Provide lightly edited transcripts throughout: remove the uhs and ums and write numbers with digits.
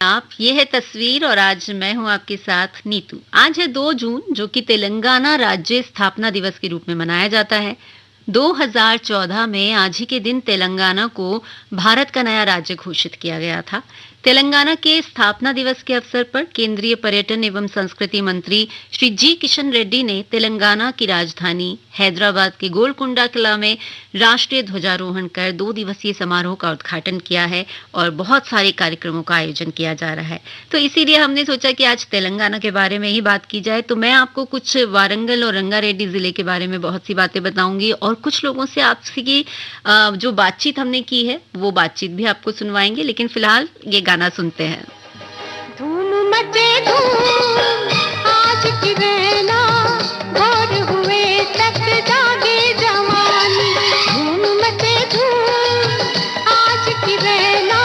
आप। ये है तस्वीर और आज मैं हूं आपके साथ नीतू। आज है 2 जून जो कि तेलंगाना राज्य स्थापना दिवस के रूप में मनाया जाता है। 2014 में आज ही के दिन तेलंगाना को भारत का नया राज्य घोषित किया गया था। तेलंगाना के स्थापना दिवस के अवसर पर केंद्रीय पर्यटन एवं संस्कृति मंत्री श्री जी किशन रेड्डी ने तेलंगाना की राजधानी हैदराबाद के गोलकुंडा किला में राष्ट्रीय ध्वजारोहण कर 2 दिवसीय समारोह का उद्घाटन किया है और बहुत सारे कार्यक्रमों का आयोजन किया जा रहा है। तो इसीलिए हमने सोचा कि आज तेलंगाना के बारे में ही बात की जाए। तो मैं आपको कुछ वारंगल और रंगारेड्डी जिले के बारे में बहुत सी बातें बताऊंगी और कुछ लोगों से आपसे की जो बातचीत हमने की है वो बातचीत भी आपको सुनवाएंगे। लेकिन फिलहाल ये गाना सुनते हैं। धूम मचे धूम आज की रहना भोर हुए तक जागे जवानी। धूम मचे धूम आज की रहना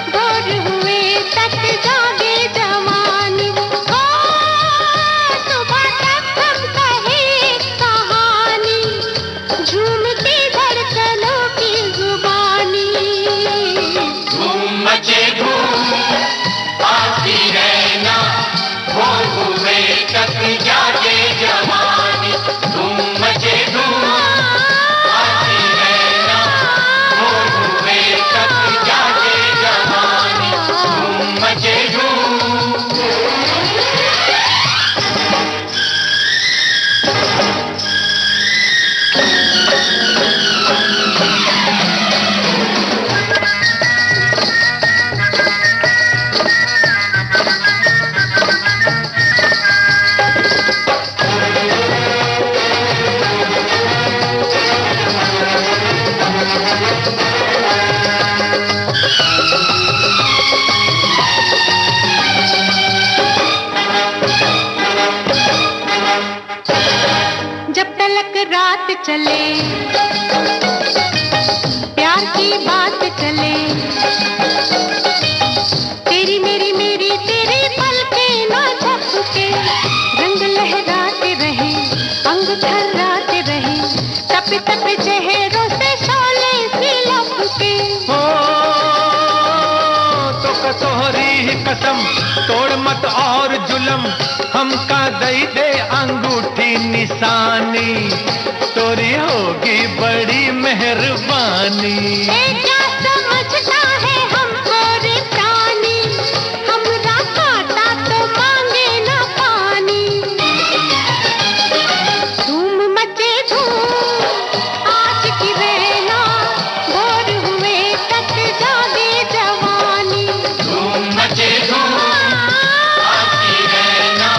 भोर हुए तक जागे जवानी। ओ सुबह तक हम कहे कहानी झूमती धड़कनों की जुबानी। धूम मचे धूम आती रहना भोर हुए तक जागे जवानी। धूम मचे धूम आती रहना भोर हुए तक जागे जवानी। धूम मचे धूम। जब तलक रात चले प्यार की बात चले तेरी मेरी मेरी तेरी पलके ना झपके रंग लहराते रहे अंग थर्राते रहे तप तप चेहरों से शोले सी लपके। हो तो कसोहरी ही कसम तोड़ मत और जुलम हमका दई दे अंगूठी निशानी तोरी होगी बड़ी मेहरबानी। क्या समझता है हमको रे प्राणी हमरा काटा तो मांगे ना पानी। धूम मचे धूम आज की रहना भोर हुए तक जागे जवानी। धूम मचे धूम आती रहना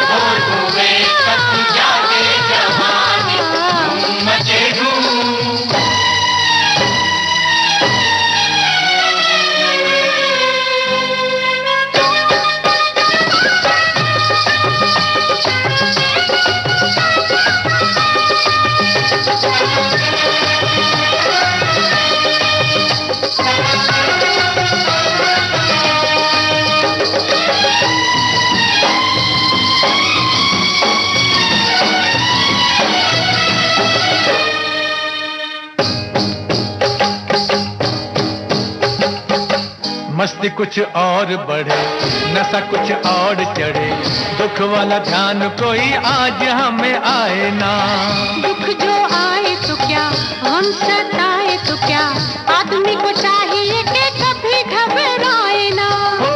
भोर हुए तक जागे जवानी। धूम मचे धूम। मस्ती कुछ और बढ़े नशा कुछ और चढ़े दुख वाला ध्यान कोई आज हमें आए ना। दुख जो आए तो क्या हम सताए तो क्या आदमी को चाहिए कि कभी घबराए ना। हो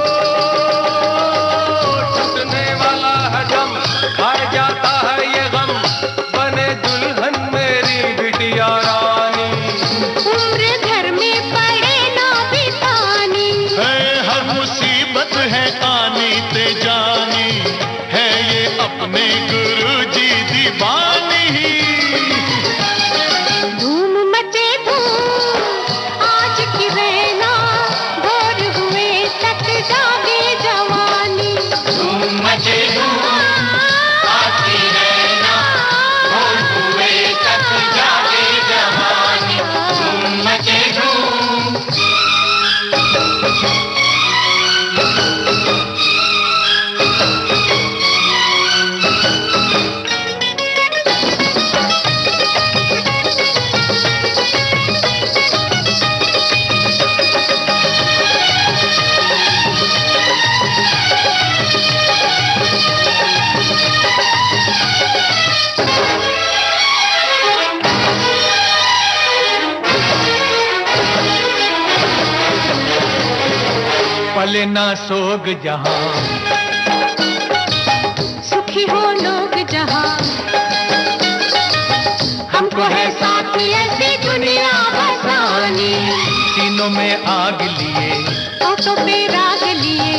टूटने वाला है दम खाए जाता है ये गम बने दुल्हन मेरी बिटिया रानी। उम्र घर में पड़े ना बितानी है हर मुसीबत है आनी ते जानी है ये अपने गुरु जी दीवानी। धूम मचे धूम आज की पले ना सोग जहां, सुखी हो लोग जहां, हमको है साथ ऐसी दुनिया बसानी। सीनों में आग लिए, होठों पे राग लिए,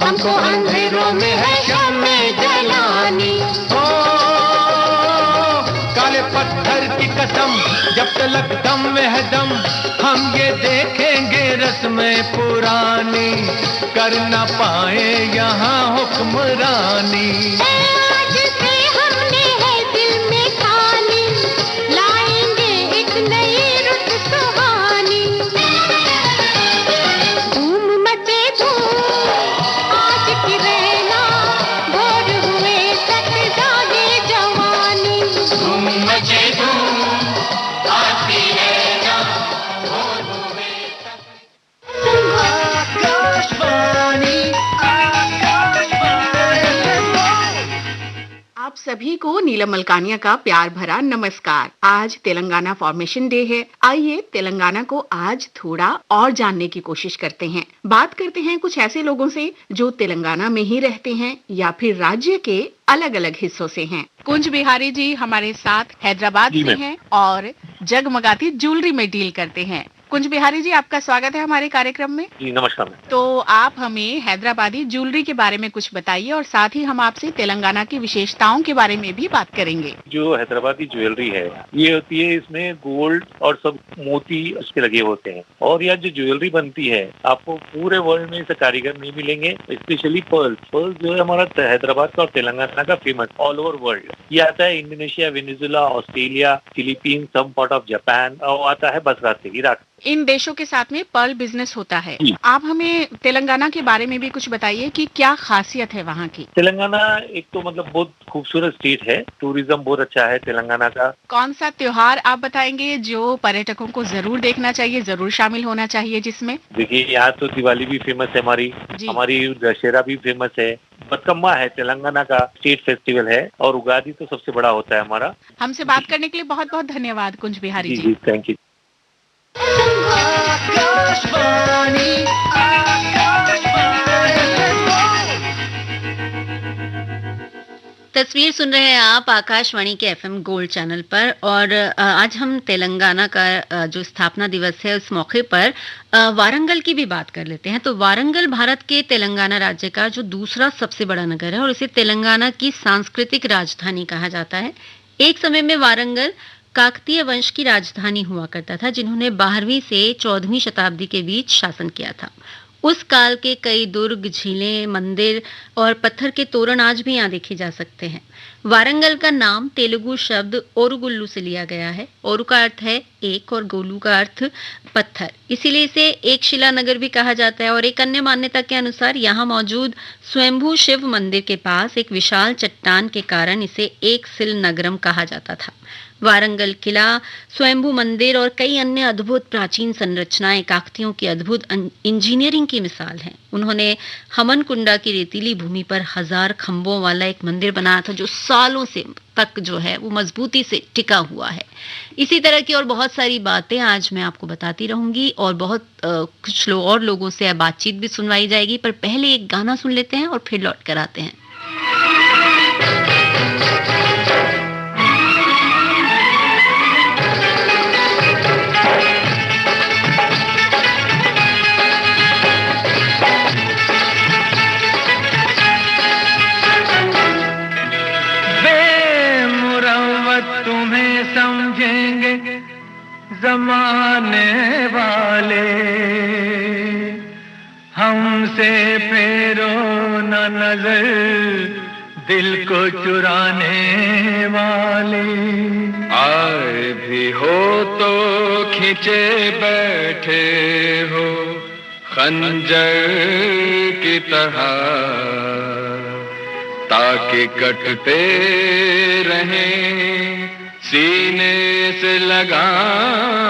हमको अंधेरों में है शामें जलानी। ओ काले पत्थर की कसम, जब तलक दम में है दम, हम ये देखेंगे रस्में पुरानी, कर ना पाए यहाँ हुक्मरानी। आज से हमने है दिल में ठानी, लाएंगे एक नई रुत सुहानी। धूम मचे धूम आज की रहना, भोर हुए तक जागे जवानी। धूम मचे धूम आती रहना, भोर हुए आप सभी को नीलम मलकानिया का प्यार भरा नमस्कार। आज तेलंगाना फॉर्मेशन डे है। आइए तेलंगाना को आज थोड़ा और जानने की कोशिश करते हैं। बात करते हैं कुछ ऐसे लोगों से जो तेलंगाना में ही रहते हैं या फिर राज्य के अलग अलग हिस्सों से हैं। कुंज बिहारी जी हमारे साथ हैदराबाद से हैं और जगमगाती ज्वेलरी में डील करते हैं। कुंज बिहारी जी, आपका स्वागत है हमारे कार्यक्रम में। जी नमस्कार मैम। तो आप हमें हैदराबादी ज्वेलरी के बारे में कुछ बताइए और साथ ही हम आपसे तेलंगाना की विशेषताओं के बारे में भी बात करेंगे। जो हैदराबादी ज्वेलरी है ये होती है, इसमें गोल्ड और सब मोती उसके लगे होते हैं। और यह जो ज्वेलरी बनती है आपको पूरे वर्ल्ड में इसे कारीगर नहीं मिलेंगे, स्पेशली पर्ल्स जो है हमारा हैदराबाद का और तेलंगाना का फेमस ऑल ओवर वर्ल्ड। ये आता है Indonesia, Venezuela, Australia, Philippine, some part of Japan, और आता है बसरा से इराक। इन देशों के साथ में पर्ल बिजनेस होता है। आप हमें तेलंगाना के बारे में भी कुछ बताइए कि क्या खासियत है वहाँ की। तेलंगाना एक तो मतलब बहुत खूबसूरत स्टेट है, टूरिज्म बहुत अच्छा है तेलंगाना का। कौन सा त्योहार आप बताएंगे जो पर्यटकों को जरूर देखना चाहिए, जरूर शामिल होना चाहिए जिसमें? देखिए यहाँ तो दिवाली भी फेमस है हमारी दशहरा भी फेमस है, बतकम्मा है तेलंगाना का स्टेट फेस्टिवल है, और उगादी तो सबसे बड़ा होता है हमारा। हमसे बात करने के लिए बहुत बहुत धन्यवाद कुंज बिहारी जी। जी थैंक यू। तस्वीर सुन रहे हैं आप आकाशवाणी के एफएम गोल्ड चैनल पर। और आज हम तेलंगाना का जो स्थापना दिवस है उस मौके पर वारंगल की भी बात कर लेते हैं। तो वारंगल भारत के तेलंगाना राज्य का जो दूसरा सबसे बड़ा नगर है और इसे तेलंगाना की सांस्कृतिक राजधानी कहा जाता है। एक समय में वारंगल काकतीय वंश की राजधानी हुआ करता था, जिन्होंने 12वीं से 14वीं शताब्दी के बीच शासन किया था। उस काल के कई दुर्ग, झीलें, मंदिर और पत्थर के तोरण आज भी यहाँ देखे जा सकते हैं। वारंगल का नाम तेलुगु शब्द ओरुगुल्लू से लिया गया है। ओरु का अर्थ है एक और गोलू का अर्थ पत्थर, इसीलिए इसे एक शिला नगर भी कहा जाता है। और एक अन्य मान्यता के अनुसार यहाँ मौजूद स्वयंभू शिव मंदिर के पास एक विशाल चट्टान के कारण इसे एक सिल नगरम कहा जाता था। वारंगल किला, स्वयंभू मंदिर और कई अन्य अद्भुत प्राचीन संरचनाएं काकतियों की अद्भुत इंजीनियरिंग की मिसाल हैं। उन्होंने हमनकुंडा की रेतीली भूमि पर 1000 खंभों वाला एक मंदिर बनाया था जो सालों से तक जो है वो मजबूती से टिका हुआ है। इसी तरह की और बहुत सारी बातें आज मैं आपको बताती रहूंगी और बहुत कुछ और लोगों से बातचीत भी सुनवाई जाएगी। पर पहले एक गाना सुन लेते हैं और फिर लौट कर आते हैं। तुम्हें समझेंगे जमाने वाले, हमसे फेरो न नजर दिल को चुराने वाले। आए भी हो तो खींचे बैठे हो खंजर की तरह, ताकि कटते रहें सीने से लगाने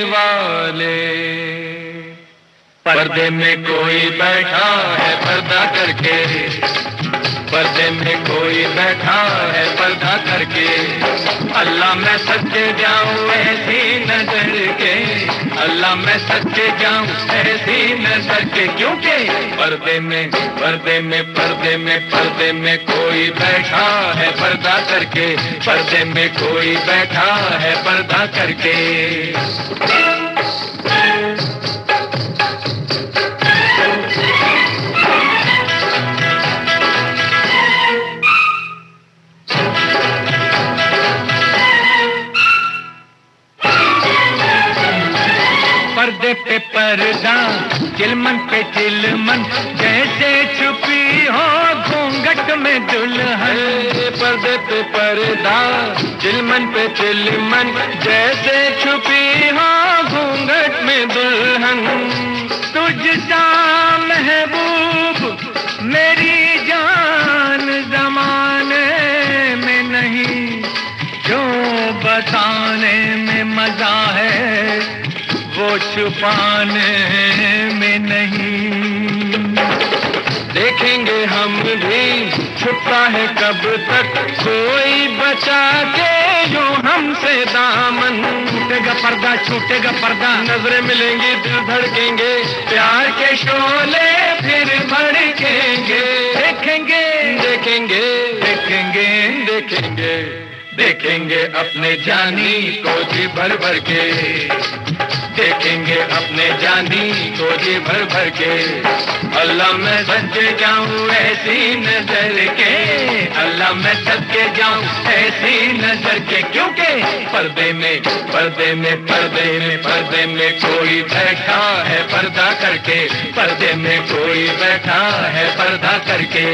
वाले। पर्दे में कोई बैठा है पर्दा करके, पर्दे में कोई बैठा है पर्दा करके, अल्लाह मैं सच्चे जाऊं ऐसी नजर के, अल्लाह मैं सच्चे जाऊं ऐसी नजर के, क्योंकि पर्दे में पर्दे में पर्दे में पर्दे में कोई बैठा है पर्दा करके, पर्दे में कोई बैठा है पर्दा करके। पर्दे पे पर्दा चिलमन पे चिलमन, जैसे छुपी हो घूंघट में दुल्हन। पर्दे पे पर्दा चिलमन पे चिलमन, जैसे छुपी हो घूंघट में दुल्हन। तुझसा महबूब मेरी जान जमाने में नहीं, जो बताने में मजा है वो छुपाने में नहीं। देखेंगे हम भी छुपा है कब तक कोई बचा के यूं हमसे दामन। छूटेगा पर्दा छूटेगा पर्दा, नजरें मिलेंगी दिल धड़केंगे, प्यार के शोले फिर भड़केंगे। देखेंगे देखेंगे देखेंगे देखेंगे देखेंगे अपने जानी को जी भर भर के, देखेंगे अपने जानी को जी भर भर के। अल्लाह मैं सच्चे जाऊं ऐसी नजर के, अल्लाह मैं सच्चे जाऊं ऐसी नजर के, क्योंकि पर्दे में पर्दे में पर्दे में पर्दे में कोई बैठा है पर्दा करके, पर्दे में कोई बैठा है पर्दा करके।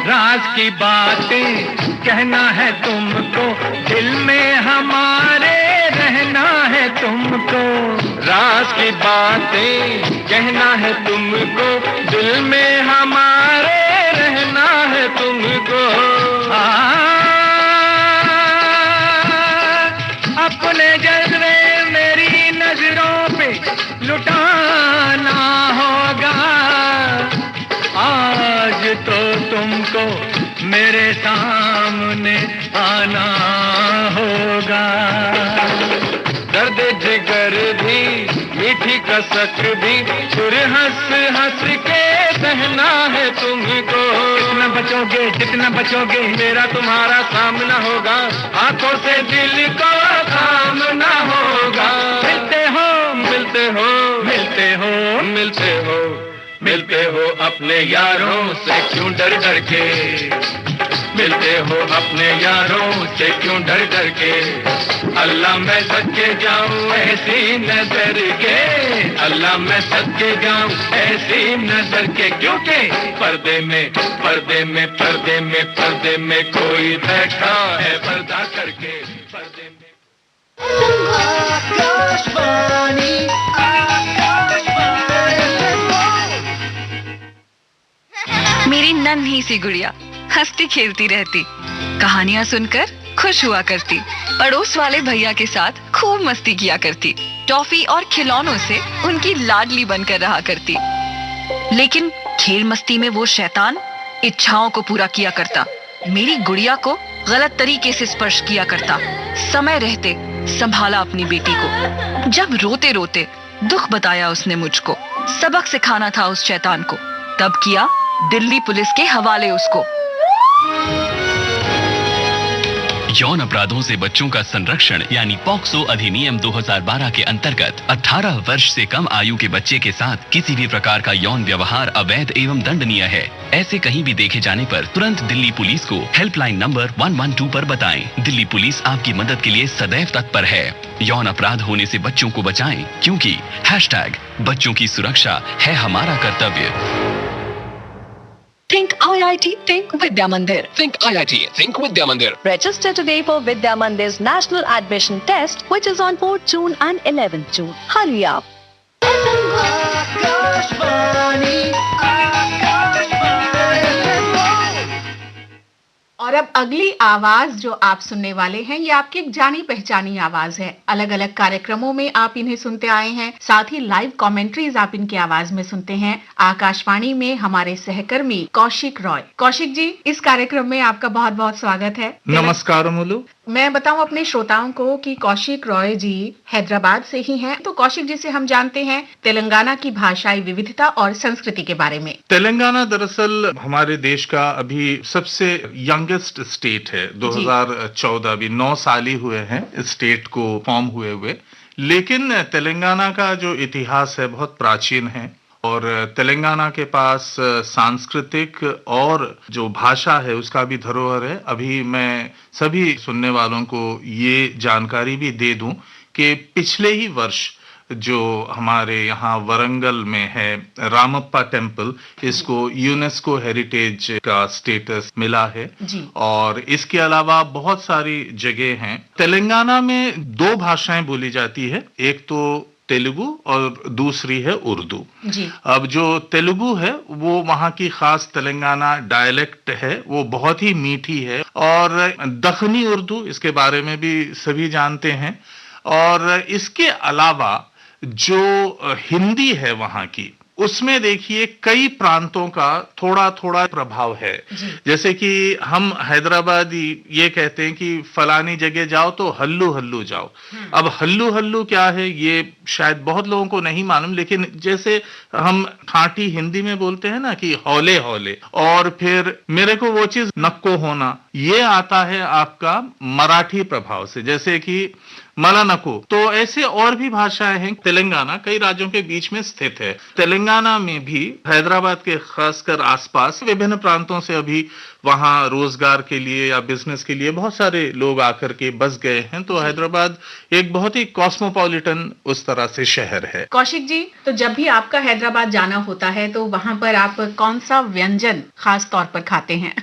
राज की बातें कहना है तुमको, दिल में हमारे रहना है तुमको। राज की बातें कहना है तुमको, दिल में हमारे रहना है तुमको। अपने जज्बे मेरी नजरों पे लुटाना होगा, आज तो तुमको मेरे सामने आना होगा। दर्द जिगर भी मीठी कसक भी फिर हंस हंस के सहना है तुमको। जितना बचोगे मेरा तुम्हारा सामना होगा, आंखों से दिल को सामना होगा। मिलते हो मिलते हो मिलते हो मिलते हो मिलते हो अपने यारों से क्यों डर डर के, मिलते हो अपने यारों से क्यों डर डर के। अल्लाह मैं सच्चे जाऊं ऐसी नजर के, अल्लाह मैं सच्चे जाऊं ऐसी नजर के, क्योंकि पर्दे में पर्दे में पर्दे में पर्दे में कोई बैठा है पर्दा करके, पर्दे में। मेरी नन्ही सी गुड़िया हंसती खेलती रहती, कहानियाँ सुनकर खुश हुआ करती, पड़ोस वाले भैया के साथ खूब मस्ती किया करती, टॉफी और खिलौनों से उनकी लाडली बनकर रहा करती। लेकिन खेल मस्ती में वो शैतान इच्छाओं को पूरा किया करता, मेरी गुड़िया को गलत तरीके से स्पर्श किया करता। समय रहते संभाला अपनी बेटी को, जब रोते रोते दुख बताया उसने मुझको, सबक सिखाना था उस शैतान को, तब किया दिल्ली पुलिस के हवाले उसको। यौन अपराधों से बच्चों का संरक्षण यानी पॉक्सो अधिनियम 2012 के अंतर्गत 18 वर्ष से कम आयु के बच्चे के साथ किसी भी प्रकार का यौन व्यवहार अवैध एवं दंडनीय है। ऐसे कहीं भी देखे जाने पर तुरंत दिल्ली पुलिस को हेल्पलाइन नंबर 112 पर बताएं। दिल्ली पुलिस आपकी मदद के लिए सदैव तत्पर है। यौन अपराध होने से बच्चों को बचाएं, क्योंकि #बच्चों की सुरक्षा है हमारा कर्तव्य। Think IIT, think Vidya Mandir. Think IIT, think Vidya Mandir. Register today for Vidya Mandir's national admission test, which is on 4th June and 11th June. Hurry up. और अब अगली आवाज जो आप सुनने वाले हैं ये आपकी एक जानी पहचानी आवाज है। अलग अलग कार्यक्रमों में आप इन्हें सुनते आए हैं, साथ ही लाइव कमेंट्रीज आप इनकी आवाज में सुनते हैं। आकाशवाणी में हमारे सहकर्मी कौशिक रॉय। कौशिक जी, इस कार्यक्रम में आपका बहुत बहुत स्वागत है। नमस्कार मुलु। मैं बताऊं अपने श्रोताओं को कि कौशिक रॉय जी हैदराबाद से ही हैं। तो कौशिक जी से हम जानते हैं तेलंगाना की भाषाई विविधता और संस्कृति के बारे में। तेलंगाना दरअसल हमारे देश का अभी सबसे यंगेस्ट स्टेट है। 2014 अभी 9 साल ही हुए हैं स्टेट को फॉर्म हुए। लेकिन तेलंगाना का जो इतिहास है बहुत प्राचीन है और तेलंगाना के पास सांस्कृतिक और जो भाषा है उसका भी धरोहर है। अभी मैं सभी सुनने वालों को ये जानकारी भी दे दूं कि पिछले ही वर्ष जो हमारे यहाँ वरंगल में है रामप्पा टेम्पल, इसको यूनेस्को हेरिटेज का स्टेटस मिला है और इसके अलावा बहुत सारी जगह हैं। तेलंगाना में 2 भाषाएं बोली जाती है, एक तो तेलुगु और दूसरी है उर्दू। अब जो तेलुगु है वो वहाँ की खास तेलंगाना डायलेक्ट है, वो बहुत ही मीठी है। और दखनी उर्दू, इसके बारे में भी सभी जानते हैं। और इसके अलावा जो हिंदी है वहाँ की, उसमें देखिए कई प्रांतों का थोड़ा थोड़ा प्रभाव है। जैसे कि हम हैदराबादी ये कहते हैं कि फलानी जगह जाओ तो हल्लू हल्लू जाओ। अब हल्लू हल्लू क्या है ये शायद बहुत लोगों को नहीं मालूम, लेकिन जैसे हम खांटी हिंदी में बोलते हैं ना कि हौले हौले, और फिर मेरे को वो चीज नक्को होना, ये आता है आपका मराठी प्रभाव से, जैसे कि मला नको। तो ऐसे और भी भाषाएं हैं। तेलंगाना कई राज्यों के बीच में स्थित है। तेलंगाना में भी हैदराबाद के खासकर आसपास विभिन्न प्रांतों से अभी वहां रोजगार के लिए या बिजनेस के लिए बहुत सारे लोग आकर के बस गए हैं। तो हैदराबाद एक बहुत ही कॉस्मोपॉलिटन उस तरह से शहर है। कौशिक जी, तो जब भी आपका हैदराबाद जाना होता है तो वहां पर आप कौन सा व्यंजन खास तौर पर खाते हैं?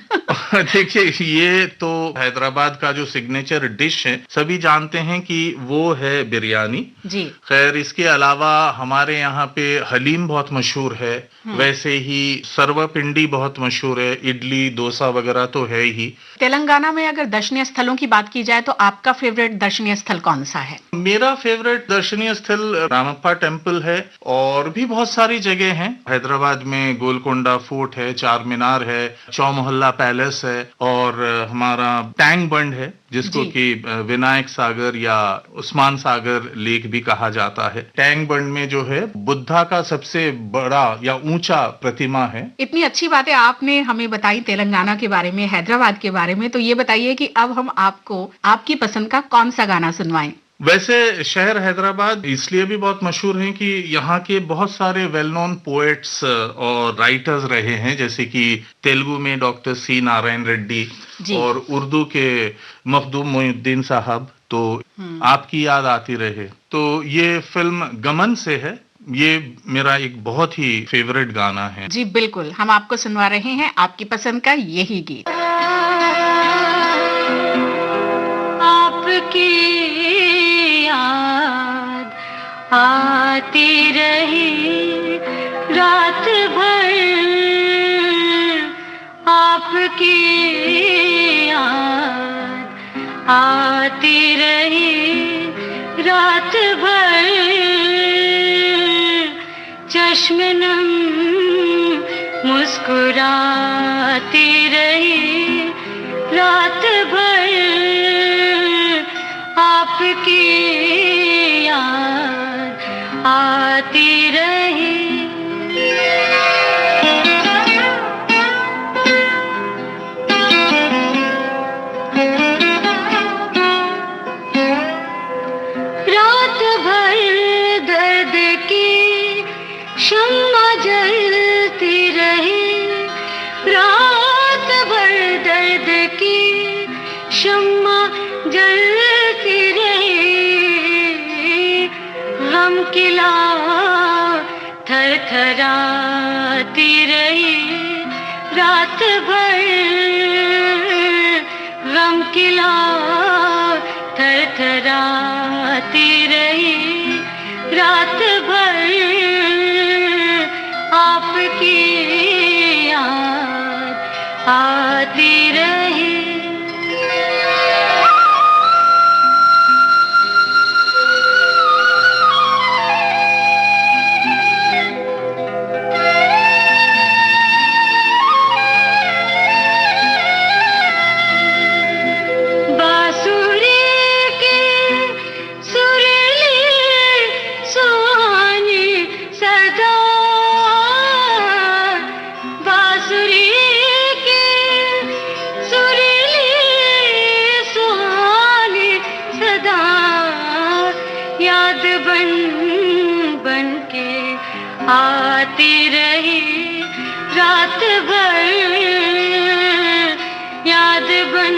देखिए, ये तो हैदराबाद का जो सिग्नेचर डिश है सभी जानते हैं कि वो है बिरयानी जी। खैर इसके अलावा हमारे यहाँ पे हलीम बहुत मशहूर है, वैसे ही सर्वपिंडी बहुत मशहूर है, इडली डोसा वगैरह तो है ही। तेलंगाना में अगर दर्शनीय स्थलों की बात की जाए तो आपका फेवरेट दर्शनीय स्थल कौन सा है? मेरा फेवरेट दर्शनीय स्थल रामप्पा टेम्पल है और भी बहुत सारी जगह हैं। हैदराबाद में गोलकोंडा फोर्ट है, चार मीनार है, चौमोहल्ला पैलेस है और हमारा टैंक बंड है जिसको कि विनायक सागर या उस्मान सागर लेक भी कहा जाता है। टैंक बंड में जो है बुद्धा का सबसे बड़ा या ऊंचा प्रतिमा है। इतनी अच्छी बातें आपने हमें बताई तेलंगाना के बारे में, हैदराबाद के बारे में, तो ये बताइए कि अब हम आपको आपकी पसंद का कौन सा गाना सुनवाएं? वैसे शहर हैदराबाद इसलिए भी बहुत मशहूर है कि यहाँ के बहुत सारे वेल नोन पोएट्स और राइटर्स रहे हैं, जैसे कि तेलुगु में डॉक्टर सी नारायण रेड्डी और उर्दू के मखदूम मोइनुद्दीन साहब। तो आपकी याद आती रहे, तो ये फिल्म गमन से है। ये मेरा एक बहुत ही फेवरेट गाना है। जी बिल्कुल, हम आपको सुनवा रहे हैं आपकी पसंद का यही गीत। आपकी याद आती रही रात भर, आपकी याद आती रही रात भर, चश्मे नम मुस्कुराती रही रात भर, आपकी याद आती रही। रात भर दर्द की शम्मा जलती रही, रात भर दर्द की शम्मा जलती रही, गम की लौ थरथराती रही रात भर, गम की लौ थरथराती रही रात भर, आती रही रात भर, याद बन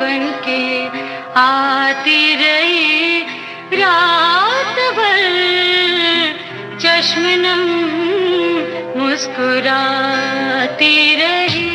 बन के आती रही रात भर, चश्म नम मुस्कुराती रही।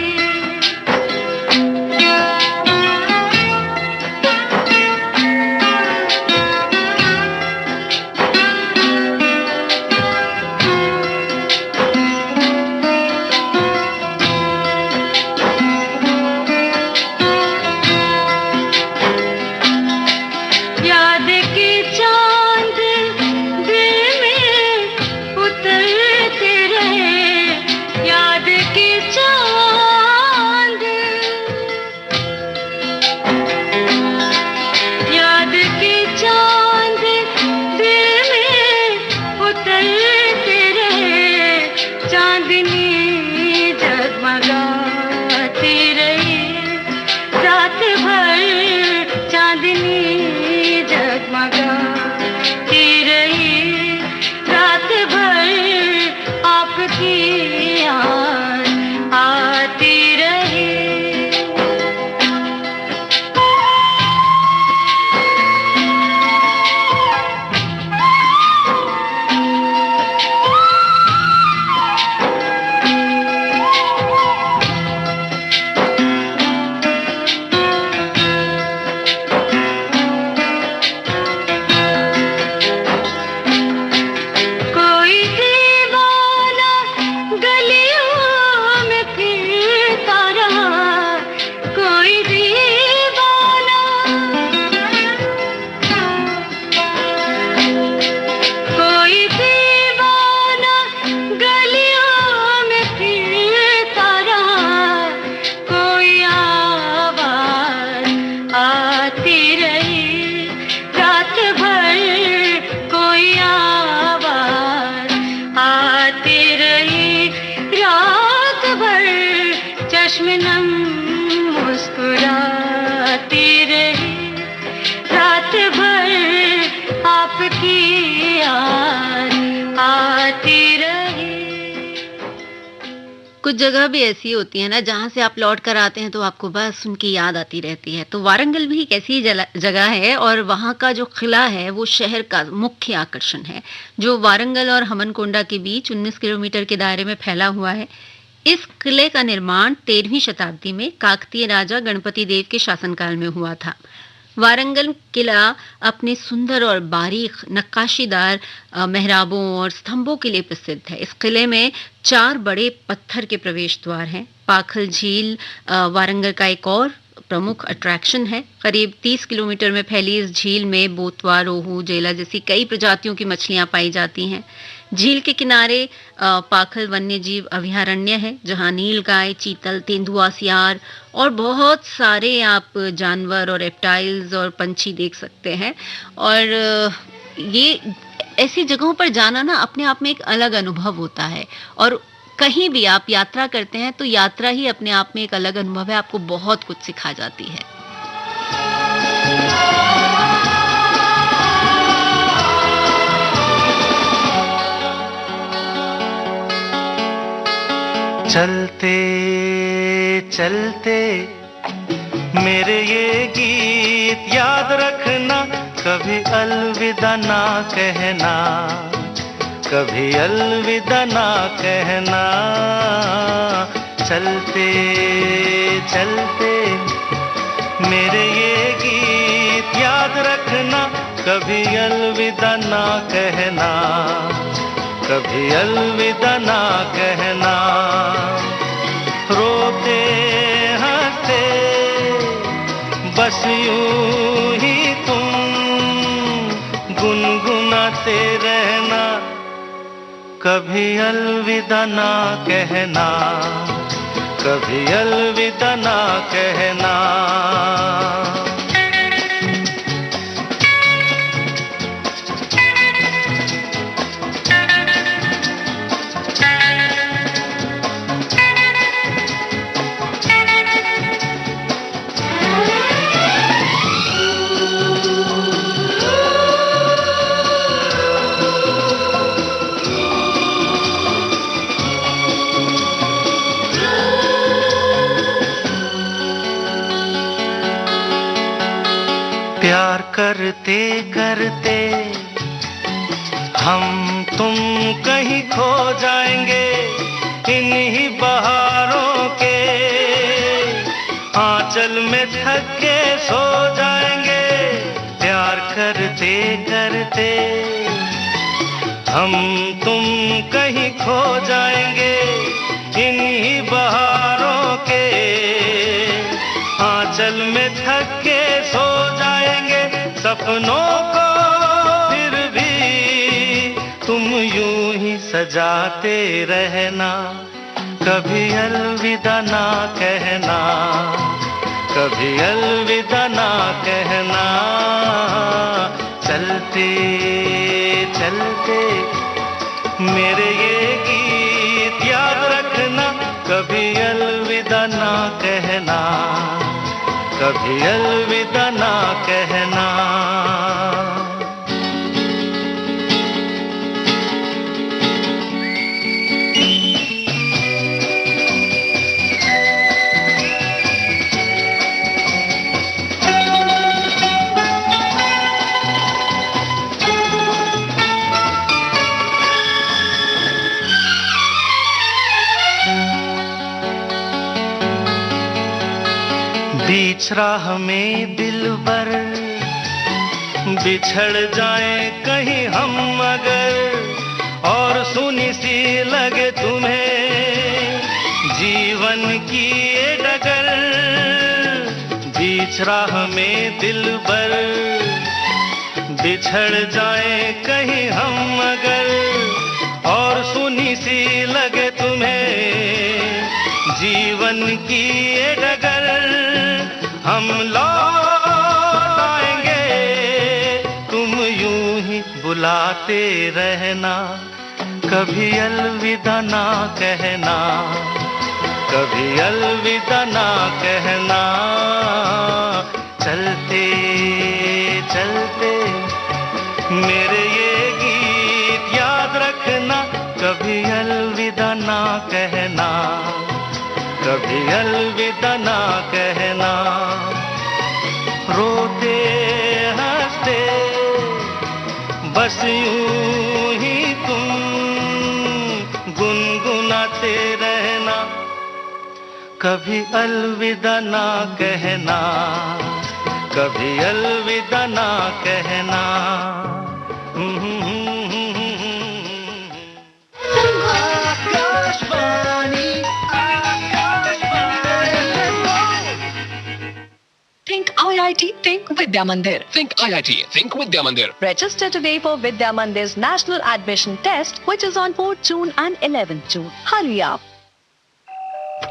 कुछ जगह भी ऐसी होती है ना जहाँ से आप लौट कर आते हैं तो आपको बस उनकी याद आती रहती है। तो वारंगल भी एक ऐसी जगह है और वहाँ का जो किला है वो शहर का मुख्य आकर्षण है, जो वारंगल और हमनकोंडा के बीच 19 किलोमीटर के दायरे में फैला हुआ है। इस किले का निर्माण 13वीं शताब्दी में काकतीय राजा गणपति देव के शासनकाल में हुआ था। वारंगल किला अपने सुंदर और बारीक नक्काशीदार मेहराबों और स्तंभों के लिए प्रसिद्ध है। इस किले में 4 बड़े पत्थर के प्रवेश द्वार हैं। पाखल झील वारंगल का एक और प्रमुख अट्रैक्शन है। करीब 30 किलोमीटर में फैली इस झील में बोतवा, रोहू, जेला जैसी कई प्रजातियों की मछलियां पाई जाती हैं। झील के किनारे पाखल वन्यजीव अभयारण्य है, जहां नीलगाय, चीतल, तेंदुआ, सियार और बहुत सारे आप जानवर और रेप्टाइल्स और पंछी देख सकते हैं। और ये ऐसी जगहों पर जाना ना अपने आप में एक अलग अनुभव होता है। और कहीं भी आप यात्रा करते हैं तो यात्रा ही अपने आप में एक अलग अनुभव है, आपको बहुत कुछ सिखा जाती है। चलते चलते मेरे ये गीत याद रखना, कभी अलविदा ना कहना, कभी अलविदा ना कहना। चलते चलते मेरे ये गीत याद रखना, कभी अलविदा ना कहना, कभी अलविदा ना कहना। रोते हंसते बस यूं ही तुम गुनगुनाते रहना, कभी अलविदा ना कहना, कभी अलविदा ना कहना। प्यार करते करते हम तुम कहीं खो जाएंगे इन्हीं बहारों के आंचल में थक के सो जाएंगे। प्यार करते करते हम तुम कहीं खो जाएंगे इन्हीं बहारों के आंचल में थक के सो जाएंगे। सपनों को फिर भी तुम यूं ही सजाते रहना, कभी अलविदा ना कहना, कभी अलविदा ना कहना। चलते चलते मेरे ये गीत याद रखना, कभी अलविदा ना कहना, कभी अलविदा ना कहना। बीच राह में दिलबर बिछड़ जाए कहीं हम अगर और सुनी सी लगे तुम्हें जीवन की ये डगर। बीच राह में दिलबर बिछड़ जाए कहीं हम अगर और सुनी सी लगे तुम्हें जीवन की ये डगर। हम लौट आएंगे तुम यूं ही बुलाते रहना, कभी अलविदा ना कहना, कभी अलविदा ना कहना। चलते चलते मेरे ये गीत याद रखना, कभी अलविदा ना कहना, कभी अलविदा ना कहना। रोते हंसते बस यूं ही तुम गुनगुनाते रहना, कभी अलविदा ना कहना, कभी अलविदा ना कहना। Think IIT, think Vidya Mandir. Think IIT, think Vidya Mandir. Register today for Vidya Mandir's National Admission Test, which is on 4th June and 11th June. Hurry up.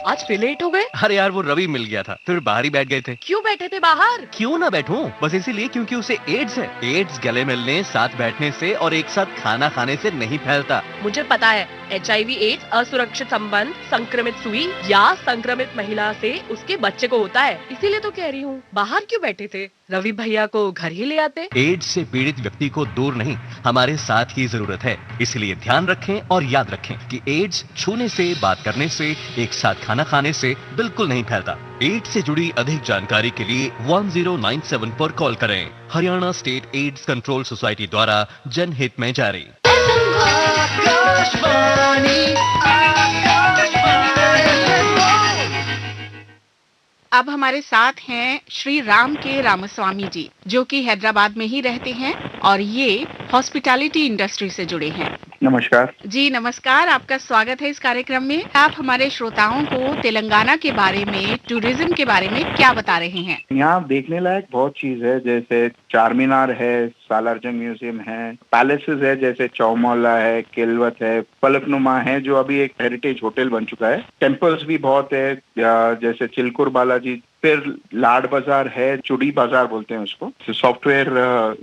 आज फिर लेट हो गए? अरे यार वो रवि मिल गया था, फिर बाहर ही बैठ गए थे। क्यों बैठे थे बाहर? क्यों ना बैठूं? बस इसीलिए क्योंकि उसे एड्स है। एड्स गले मिलने, साथ बैठने से और एक साथ खाना खाने से नहीं फैलता। मुझे पता है, HIV एड्स असुरक्षित संबंध, संक्रमित सुई या संक्रमित महिला से उसके बच्चे को होता है। इसीलिए तो कह रही हूँ, बाहर क्यों बैठे थे? रवि भैया को घर ही ले आते। एड्स से पीड़ित व्यक्ति को दूर नहीं, हमारे साथ की जरूरत है। इसलिए ध्यान रखें और याद रखें कि एड्स छूने से, बात करने से, एक साथ खाना खाने से बिल्कुल नहीं फैलता। एड्स से जुड़ी अधिक जानकारी के लिए 1097 पर कॉल करें। Haryana state AIDS control society द्वारा जनहित में जारी। अब हमारे साथ हैं श्री राम के रामस्वामी जी, जो कि हैदराबाद में ही रहते हैं और ये हॉस्पिटैलिटी इंडस्ट्री से जुड़े हैं। नमस्कार जी नमस्कार, आपका स्वागत है इस कार्यक्रम में। आप हमारे श्रोताओं को तेलंगाना के बारे में, टूरिज्म के बारे में क्या बता रहे हैं? यहाँ देखने लायक बहुत चीज है, जैसे चार मीनार है, सालारजंग म्यूजियम है, पैलेसेस है जैसे चौमौला है, किलवत है, फलकनुमा है जो अभी एक हेरिटेज होटल बन चुका है। टेम्पल्स भी बहुत है जैसे चिलकुर बालाजी, फिर लाड बाजार है, चुड़ी बाजार बोलते हैं उसको। सॉफ्टवेयर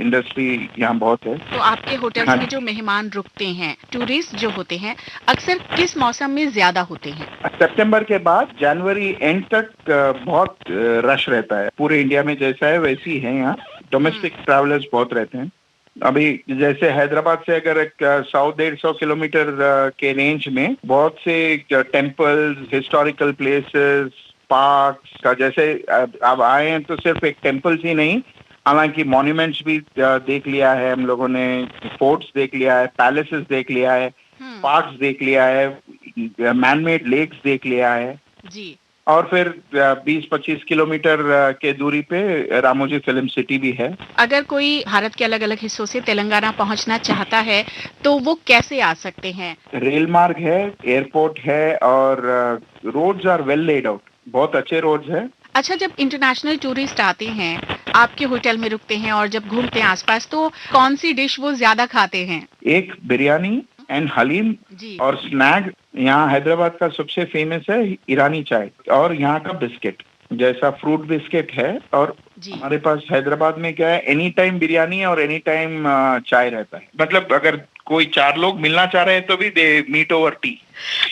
इंडस्ट्री यहाँ बहुत है। तो आपके होटल्स में जो मेहमान रुकते हैं, टूरिस्ट जो होते हैं, अक्सर किस मौसम में ज्यादा होते हैं? सितंबर के बाद जनवरी एंड तक बहुत रश रहता है। पूरे इंडिया में जैसा है वैसी है यहाँ। डोमेस्टिक ट्रैवलर्स बहुत रहते हैं। अभी जैसे हैदराबाद से अगर 100-150 किलोमीटर के रेंज में बहुत से टेम्पल्स, हिस्टोरिकल प्लेसेस, पार्क्स का, जैसे अब आए हैं तो सिर्फ एक टेम्पल्स ही नहीं, हालांकि मॉन्यूमेंट्स भी देख लिया है हम लोगों ने, फोर्ट्स देख लिया है, पैलेसेस देख लिया है, पार्क्स देख लिया है, मैन मेड लेक्स देख लिया है जी। और फिर 20-25 किलोमीटर के दूरी पे रामोजी फिल्म सिटी भी है। अगर कोई भारत के अलग अलग हिस्सों से तेलंगाना पहुंचना चाहता है तो वो कैसे आ सकते हैं? रेल मार्ग है, एयरपोर्ट है और roads are well laid out, बहुत अच्छे रोड्स हैं। अच्छा, जब इंटरनेशनल टूरिस्ट आते हैं, आपके होटल में रुकते हैं और जब घूमते हैं आसपास, तो कौन सी डिश वो ज्यादा खाते हैं? एक बिरयानी एंड हलीम और स्नैक। यहाँ हैदराबाद का सबसे फेमस है ईरानी चाय और यहाँ का बिस्किट, जैसा फ्रूट बिस्किट है। और हमारे पास हैदराबाद में क्या है, एनी टाइम बिरयानी और एनी टाइम चाय रहता है। मतलब अगर कोई 4 लोग मिलना चाह रहे हैं तो भी दे मीट ओवर टी।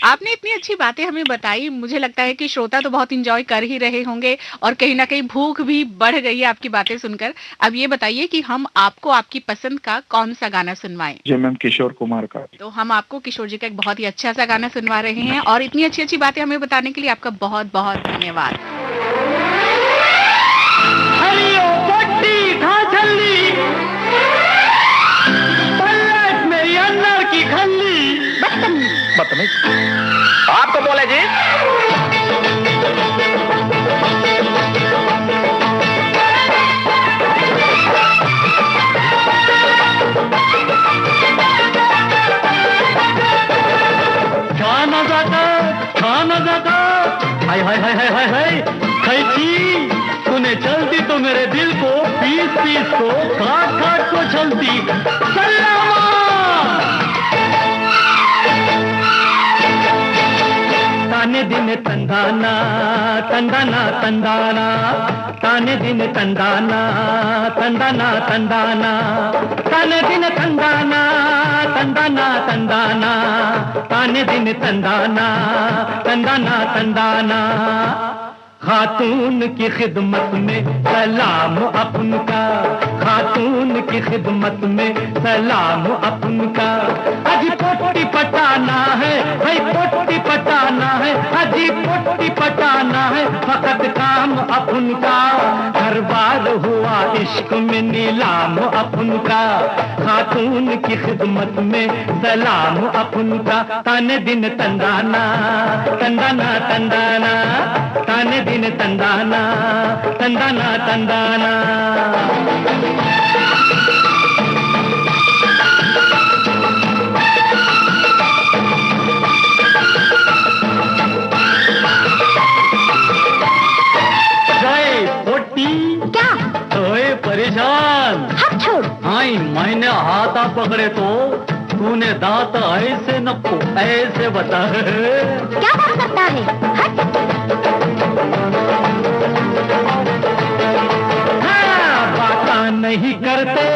आपने इतनी अच्छी बातें हमें बताई, मुझे लगता है कि श्रोता तो बहुत एंजॉय कर ही रहे होंगे और कहीं ना कहीं भूख भी बढ़ गई है आपकी बातें सुनकर। अब ये बताइए कि हम आपको आपकी पसंद का कौन सा गाना सुनवाएं? जी मैम, किशोर कुमार का। तो हम आपको किशोर जी का एक बहुत ही अच्छा सा गाना सुनवा रहे हैं और इतनी अच्छी अच्छी बातें हमें बताने के लिए आपका बहुत बहुत धन्यवाद। बदतमीज आपको बोले जी। खाना जाता हाय हाय हाय हाय हाय हाय खैची तूने चलती तो मेरे दिल को पीस पीस को काट काट को चलती। ताने दिन तंदाना तंदाना तंदाना, ताने दिन तंदाना तंदाना तंदाना, ताने दिन तंदाना तंदाना तंदाना, ताने दिन तंदाना तंदाना तंदाना। खातून की खिदमत में सलाम अपन का, खातून की खिदमत में सलाम अपन का। अजी पोटी पटाना है भाई, पोटी पटाना है, अजी पोटी पटाना है, फकत काम अपन का। हर बार हुआ इश्क में नीलाम अपन का, खातून की खिदमत में सलाम अपन का। ताने दिन तंदाना तंदाना तंदाना, ताने दिन तंदाना तंदाना तंदाना। क्या ओए परेशान हाथ छोड़। हाँ मैंने हाथा पकड़े तो तूने दांत ऐसे नको ऐसे बता। क्या बात करता है? हाँ, बाता नहीं करते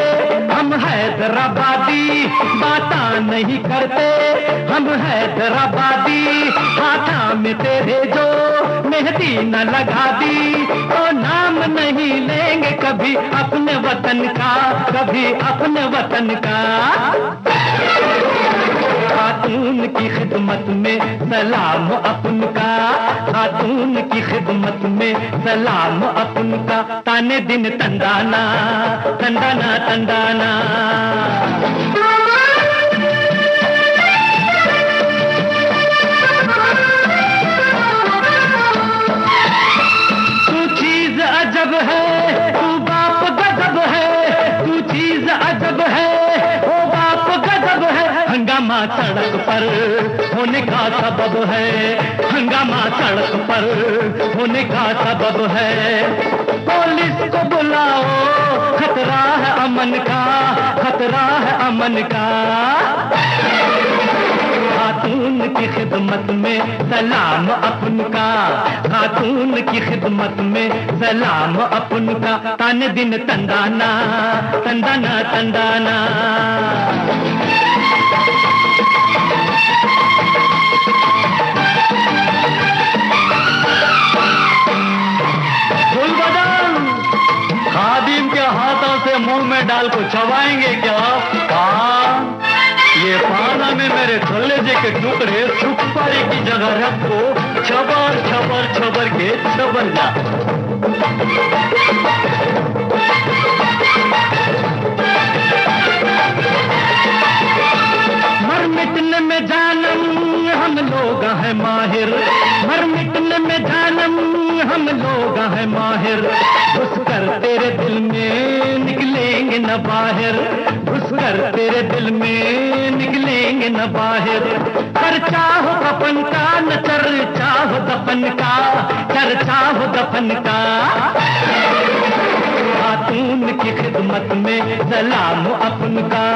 हम हैदराबादी, बाता नहीं करते हम हैदराबादी। हाथा में तेरे जो मेहंदी न लगा दी तो नाम नहीं लेंगे कभी अपने वतन का, कभी अपने वतन का। खातून की खिदमत में सलाम अपन का, खातून की खिदमत में सलाम अपन का। ताने दिन तंदाना तंदाना तंदाना। तू चीज अजब है, तू बाप गजब है, तू चीज अजब है, ओ बाप गजब है। हंगामा सड़क पर होने का सबब है, हंगामा सड़क पर होने का सबब है। पुलिस को बुलाओ, खतरा है अमन का, खतरा है अमन का। खातून की खिदमत में सलाम अपन का, खातून की खिदमत में सलाम अपन का। ताने दिन तंदाना तंदाना तंदाना। खादिम के हाथों से मुंह में डाल को चबाएंगे क्या? हाँ, ये पाना में मेरे कलेजे के टुकड़े सुपारी की जगह रखो, छबर छबर छबर के छबर जा। दिल में निकलेंगे न बाहर, घुसकर तेरे दिल में निकलेंगे न बाहर। चर्चा हो दफन का न चर्चा हो दफन का, चर्चा हो दफन का। खातून की खिदमत में सलाम अपन का।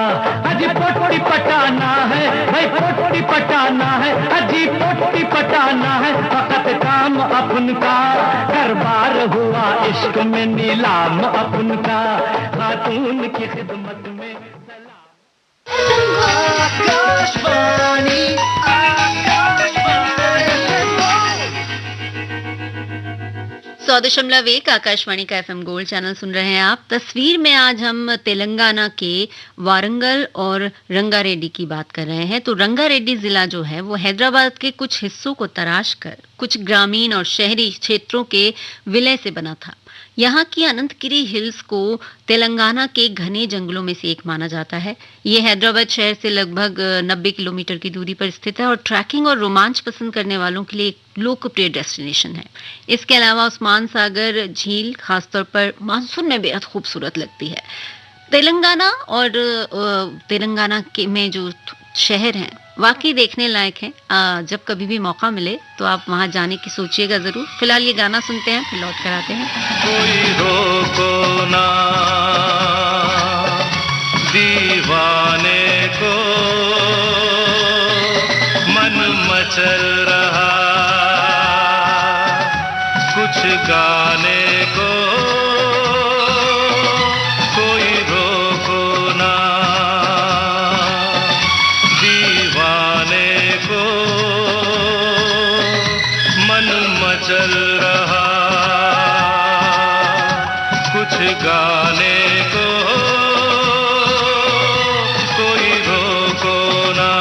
अजी पोटी पटाना है भाई, पोटी पटाना है, अजी पोटी पटाना है, फकत काम अपन का। दरबार हुआ इश्क में नीलाम अपन का, खातून की खिदमत में आकाशवाणी, आकाशवाणी। 100.1 आकाशवाणी का FM गोल्ड चैनल सुन रहे हैं आप। तस्वीर में आज हम तेलंगाना के वारंगल और रंगारेड्डी की बात कर रहे हैं। तो रंगारेड्डी जिला जो है वो हैदराबाद के कुछ हिस्सों को तराश कर कुछ ग्रामीण और शहरी क्षेत्रों के विलय से बना था। यहाँ की अनंतगिरी हिल्स को तेलंगाना के घने जंगलों में से एक माना जाता है। ये हैदराबाद शहर से लगभग 90 किलोमीटर की दूरी पर स्थित है और ट्रैकिंग और रोमांच पसंद करने वालों के लिए एक लोकप्रिय डेस्टिनेशन है। इसके अलावा उस्मान सागर झील खासतौर पर मानसून में बेहद खूबसूरत लगती है। तेलंगाना और तेलंगाना के में जो शहर हैं वाकई देखने लायक हैं। जब कभी भी मौका मिले तो आप वहां जाने की सोचिएगा जरूर। फिलहाल ये गाना सुनते हैं, फिर लौट कर आते हैं। कोई रोको ना दीवाने को, मन मचल रहा कुछ गाने को। कोई रोको ना दीवाने को, मन मचल रहा कुछ गाने को। कोई रोको ना।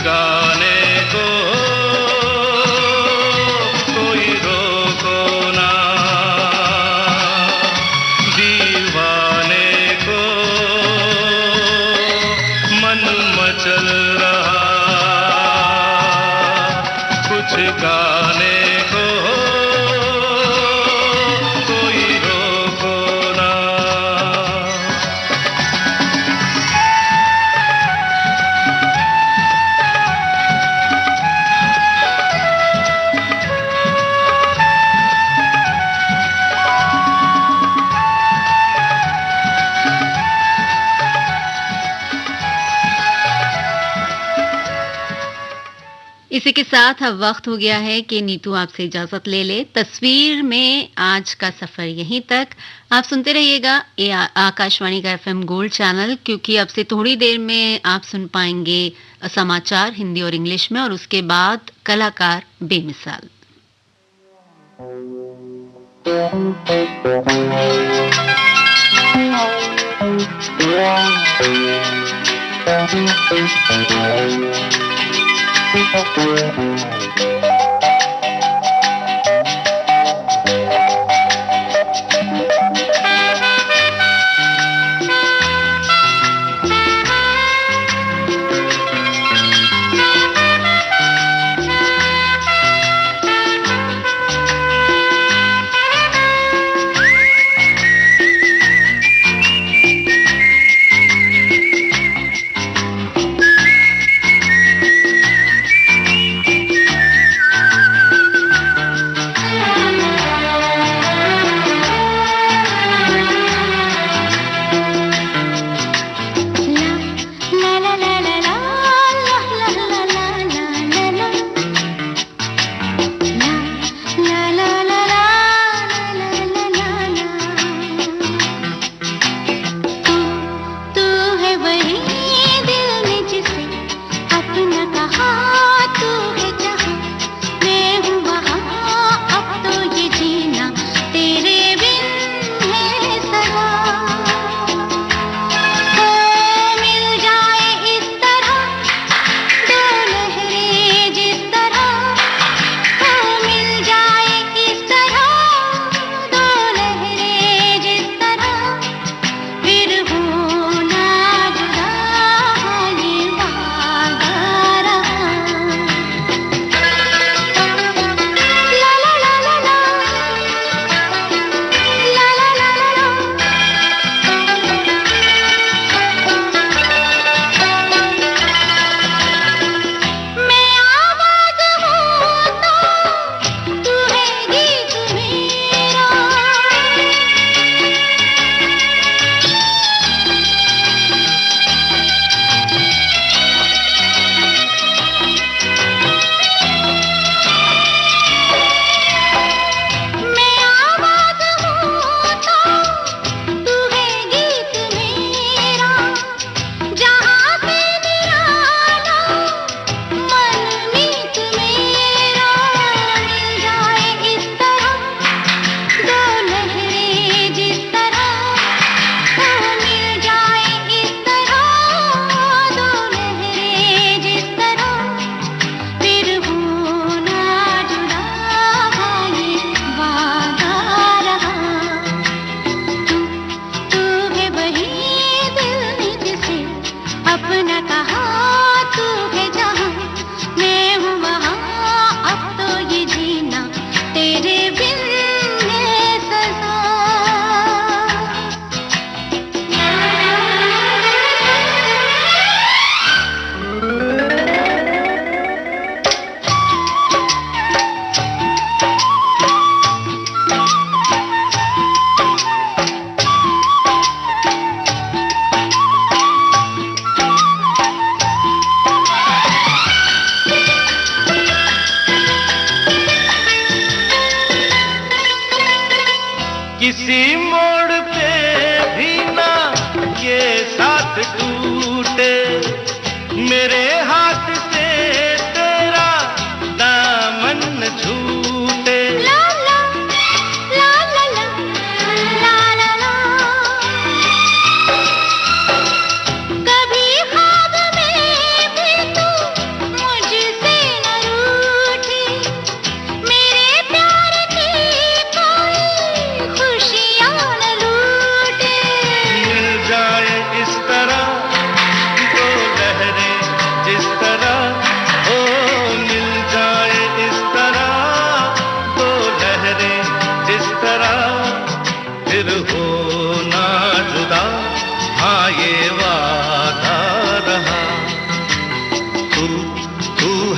गाने को कोई रोको ना, दीवाने को मन मचल रहा, कुछ गाने को कोई रोको ना। इसी के साथ अब वक्त हो गया है कि नीतू आपसे इजाजत ले ले। तस्वीर में आज का सफर यहीं तक। आप सुनते रहिएगा ये आकाशवाणी का FM गोल्ड चैनल, क्योंकि अब से थोड़ी देर में आप सुन पाएंगे समाचार हिंदी और इंग्लिश में, और उसके बाद कलाकार बेमिसाल।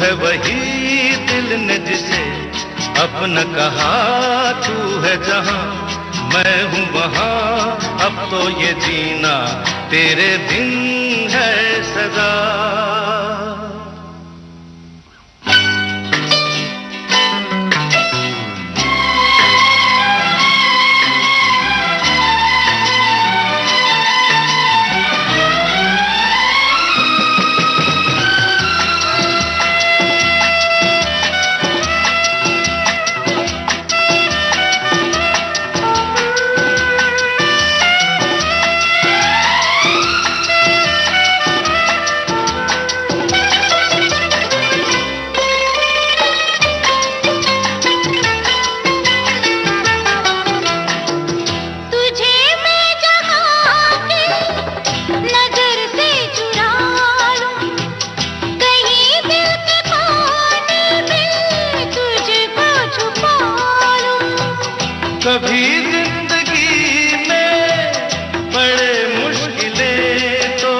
है वही दिल ने जिसे अपना कहा, तू है जहां मैं हूँ वहां, अब तो ये जीना तेरे बिन है सदा। कभी जिंदगी में बड़े मुश्किलें तो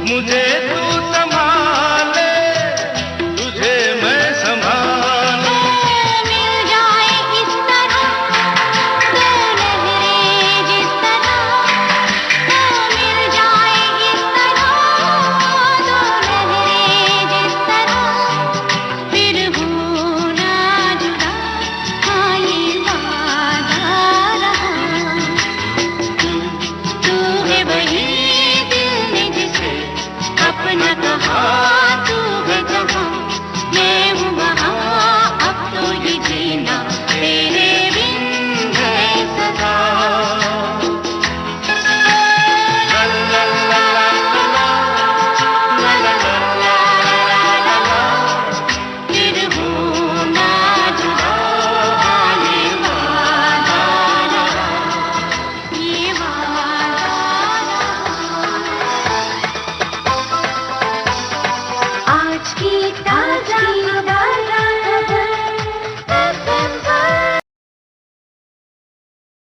मुझे तू संभाले, तुझे मैं संभालूं। मिल जाए इस तरह दो लहरें जिस तरह, मिल जाए इस तरह दो लहरें जिस तरह, फिर हो ना जुदा, हाँ ये वादा रहा। तू है वही दिल ने जिसे अपना कहा, तू है जहां मैं हूँ वहां, अब तो ये जीना तेरे बिन है सदा। ला ला ला ला ला ला ला ला ला ला, फिर हो ना जुदा, हाँ ये वादा रहा, ये वादा रहा। आज की ताजा